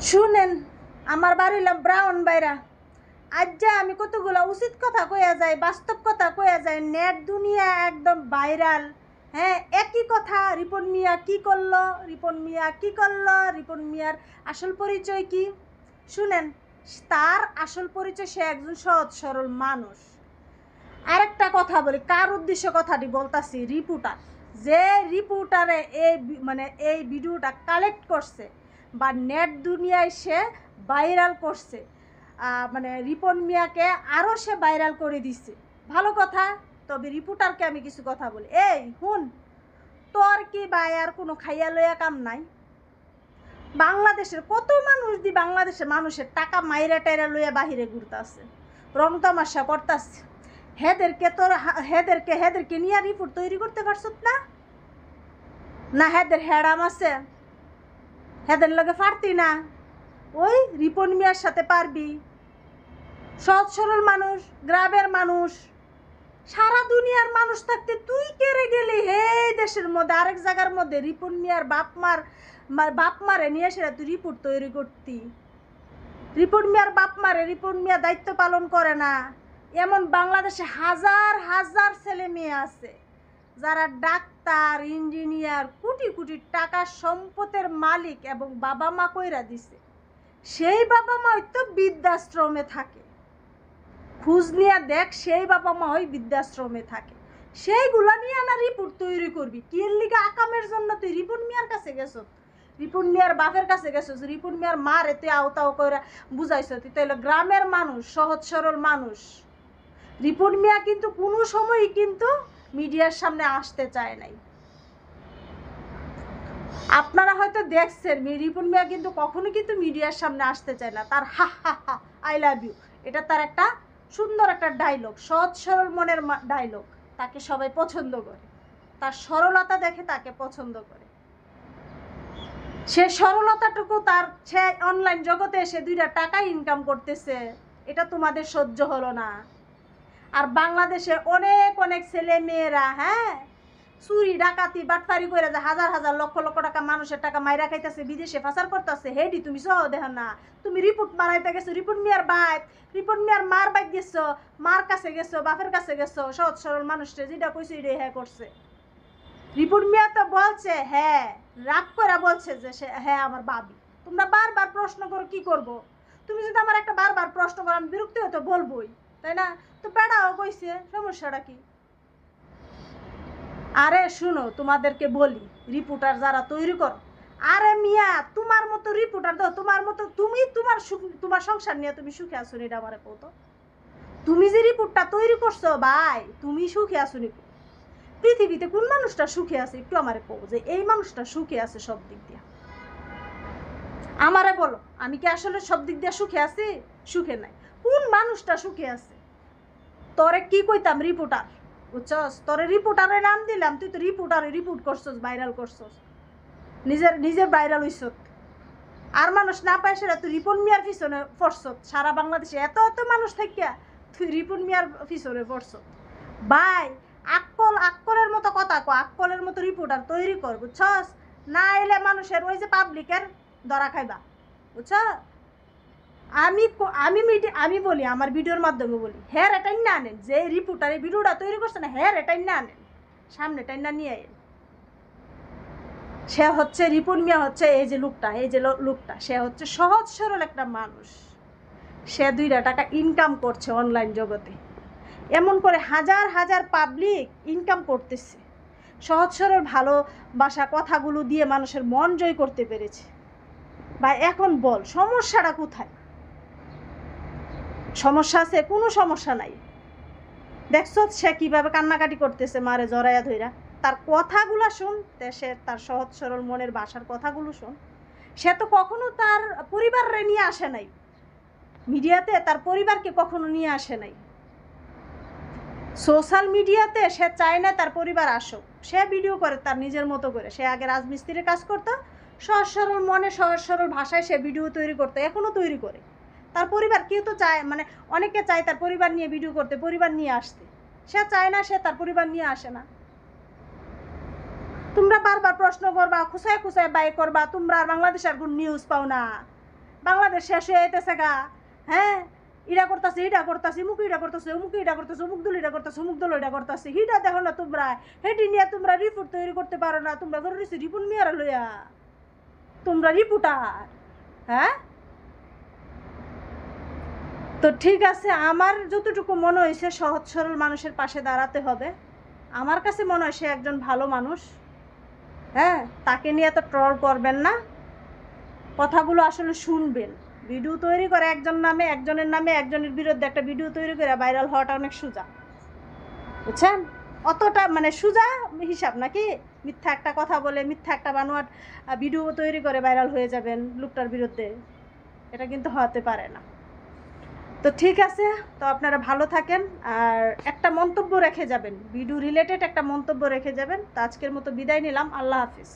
শুনেন, আমার বাড়ি হইলাম ব্রাউন বাইরা। আজ যা আমি কতগুলো উচিত কথা কইয়া যাই, বাস্তব কথা কইয়া যাই, নেট দুনিয়া একদম ভাইরাল। হ্যাঁ, একই কথা। রিপন মিয়া কি করলো, রিপন মিয়া কি করলো, রিপন মিয়ার আসল পরিচয় কি? শুনেন, তার আসল পরিচয় সে একজন সহজ সরল মানুষ। আরেকটা কথা বলি, কার উদ্দেশ্য কথাটি বলতাছি, রিপোর্টার। যে রিপোর্টারে এই ভিডিওটা কালেক্ট করছে বা নেট দুনিয়ায় সে ভাইরাল করছে, রিপন মিয়াকে আরও সে ভাইরাল করে দিচ্ছে। ভালো কথা। তবে রিপোর্টারকে আমি কিছু কথা বলি। এই হুন, তোর কি ভাই আর কোনো খাইয়া লইয়া কাম নাই? বাংলাদেশের কত মানুষ বাংলাদেশের মানুষের টাকা মাইরা টাইরা লইয়া বাহিরে ঘুরতেছে, রং তামাশা করতেছে। হেদেরকে নিয়ে রিপোর্ট তৈরি করতে পারছত না? না হেদের হেডাম আছে, হেদের লগে পারতি না? ওই রিপন মিয়ার সাথে পারবি? সহজ সরল মানুষ, গ্রামের মানুষ, সারা দুনিয়ার মানুষ থাকতে তুই কেড়ে গেলি হে দেশের মধ্যে আরেক জায়গার মধ্যে রিপন মিয়ার বাপ মারে নিয়ে এসে তুই রিপোর্ট তৈরি করতি। রিপন মিয়ার বাপ মারে রিপন মিয়া দায়িত্ব পালন করে না এমন বাংলাদেশে হাজার হাজার ছেলে মেয়ে আছে যারা ডাক্তার, ইঞ্জিনিয়ার, কোটি কোটি টাকার সম্পদের মালিক এবং বাবা মা কইরা দিছে। সেই বাবা মা হয়তো বৃদ্ধাশ্রমে থাকে, খোঁজ নিয়ে দেখ, সেই বাবা মা ওই বৃদ্ধাশ্রমে থাকে। সেইগুলা নিয়ে না রিপোর্ট তৈরি করবি? কি লিগা আকামের জন্য তুই রিপন মিয়ার কাছে গেছো, রিপন মিয়ার বাপের কাছে গেছো, রিপন মিয়ার মারে তুই আওতাও করে বুঝাইছ? তুই তাইলে গ্রামের মানুষ, সহজ সরল মানুষ। রিপন মিয়া কিন্তু কোনো সময়ই কিন্তু মিডিয়ার সামনে আসতে চায় নাই। আপনারা হয়তো দেখছেন রিপন মিয়া কিন্তু কখনো কিন্তু মিডিয়ার সামনে আসতে চায় না। তার হা হা হা আই লাভ ইউ, এটা তার একটা সুন্দর একটা ডায়লগ, সহজ সরল মনের ডায়লগ। তাকে সবাই পছন্দ করে, তার সরলতা দেখে তাকে পছন্দ করে। সে সরলতাটুকু সে অনলাইন জগতে এসে 2টা টাকা ইনকাম করতেছে, এটা তোমাদের সহ্য হলো না। আর বাংলাদেশে অনেক অনেক ছেলে মেয়েরা হ্যাঁ চুরি ডাকাতি বাটফারি করে যে হাজার হাজার লক্ষ লক্ষ টাকা মানুষের টাকা মাইরা খাইতেছে, বিদেশে পাচার করতেছে, হেডি তুমি সহ দেখো না? তুমি রিপোর্ট বানাইতে গেছো, রিপোর্ট মিয়ার বাইক, রিপোর্ট মিয়ার মার বাইক গেছো, মার কাছে গেছো, বাপের কাছে গেছো, সহজ সরল মানুষটা যেটা কইছে এটাই হ্যাঁ করছে। রিপোর্ট মিয়া তো বলছে, হ্যাঁ রাগ করে বলছে যে সে হ্যাঁ আমার বাবি। তোমরা বারবার প্রশ্ন করো, কি করব? তুমি যদি আমার একটা বারবার প্রশ্ন করো আমি বিরক্তি হয়তো বলবোই, তাই না? তো বেড়াও কইছে, সমস্যাটা কি? আরে শুনো, তোমাদেরকে বলি, রিপোর্টার যারা তৈরি করো, আরে মিয়া তোমার মতো রিপোর্টার দাও, তোমার মতো তুমি তোমার সংসার নিয়ে তুমি সুখে আছো নি? এটা আমারে কত, তুমি যে রিপোর্টটা তৈরি করছো ভাই, তুমি সুখে আছো নি? পৃথিবীতে কোন মানুষটা সুখে আছে একটু আমারে কও, যে এই মানুষটা সুখে আছে সব দিক দিয়ে? আমারে বলো, আমি কি আসলে সব দিক দিয়ে সুখে আছি? সুখে নাই। কোন মানুষটা সুখে আছে? তোরে কি কইতাম, রিপোর্টার, বুঝছস? তোরে রিপোর্টারের নাম দিলাম, তুই তো রিপোর্টারে রিপোর্ট করছস, ভাইরাল করছস, নিজে ভাইরাল হইছত। আর মানুষ না পায় সেটা তুই রিপন মিয়ার পিছনে পড়ছত। সারা বাংলাদেশে এত এত মানুষ থাকিয়া তুই রিপন মিয়ার পিছনে পড়ছত। ভাই আক্কলের মতো কথা কো, আক্কলের মতো রিপোর্টার তৈরি কর, বুঝছস? না এলে মানুষের ওই যে পাবলিকের ধরা খাইবা, বুঝছ? আমি বলি, আমার ভিডিওর মাধ্যমে বলি, হ্যাঁ এটাই না আনেন, যে রিপোর্টার এই ভিডিওটা তৈরি করছে না, হ্যাঁ এটাই না আনেন, সামনে টাই না নিয়ে আইন। সে হচ্ছে রিপন মিয়া, হচ্ছে এই যে লোকটা সে হচ্ছে সহজ সরল একটা মানুষ। সে 2টা টাকা ইনকাম করছে অনলাইন জগতে, এমন করে হাজার হাজার পাবলিক ইনকাম করতেছে, সহজ সরল ভালোবাসা কথাগুলো দিয়ে মানুষের মন জয় করতে পেরেছে। বা এখন বল সমস্যাটা কোথায়? সমস্যা আছে? কোনো সমস্যা নাই। দেখছো সে কিভাবে কান্নাকাটি করতেছে মারে জড়াইয়া ধইরা? তার কথাগুলো শুন, সে তার সহজ সরল মনের ভাষার কথাগুলো শুন। সে তো কখনো তার পরিবারে নিয়ে আসে নাই মিডিয়াতে, তার পরিবারকে কখনো নিয়ে আসে নাই সোশ্যাল মিডিয়াতে। সে চায় না তার পরিবার আসুক, সে ভিডিও করে তার নিজের মতো করে। সে আগে রাজমিস্ত্রির কাজ করতো, সহজ সরল মনে সহজ সরল ভাষায় সে ভিডিও তৈরি করতো, এখনও তৈরি করে। তার পরিবার কেউ তো চায়, অনেকে চায় তার পরিবার নিয়ে ভিডিও করতে, পরিবার নিয়ে আসতে। সে চায় না, সে তার পরিবার নিয়ে আসে না। তোমরা বারবার প্রশ্ন করবা, খুঁচায় খুঁচায় বাই করবা, তোমরা আর বাংলাদেশের কোন নিউজ পাও না। বাংলাদেশ শেষ হয়ে যেতেছে গা। হ্যাঁ, ইটা করতেছে, ইটা করতেছে, মুখ ইটা করতেছে, অমুক ইটা করতেছে, অমুক দল ইটা করতেছে, অমুক দল ইটা করতেছে, হিটা দেখো না তোমরা, হেঁটে নিয়ে তোমরা রিপোর্ট তৈরি করতে পারো না, তোমরা ধরে নিচ্ছি রিপোর্ট মেয়ারা লইয়া, তোমরা রিপোর্টার। হ্যাঁ, তো ঠিক আছে, আমার যতটুকু মনে হয়েছে সহজ সরল মানুষের পাশে দাঁড়াতে হবে। আমার কাছে মনে হয় সে একজন ভালো মানুষ। হ্যাঁ, তাকে নিয়ে তো ট্রল করবেন না, কথাগুলো আসলে শুনবেন। ভিডিও তৈরি করে একজনের নামে একজনের বিরুদ্ধে একটা ভিডিও তৈরি করে ভাইরাল হওয়াটা অনেক সোজা, বুঝছেন? অতটা মানে সোজা হিসাব নাকি? মিথ্যা একটা কথা বলে মিথ্যা একটা বানোয়াট ভিডিও তৈরি করে ভাইরাল হয়ে যাবেন লোকটার বিরুদ্ধে, এটা কিন্তু হতে পারে না। তো ঠিক আছে, তো আপনারা ভালো থাকেন, আর একটা মন্তব্য রেখে যাবেন, ভিডিও রিলেটেড একটা মন্তব্য রেখে যাবেন। তো আজকের মতো বিদায় নিলাম, আল্লাহ হাফিজ।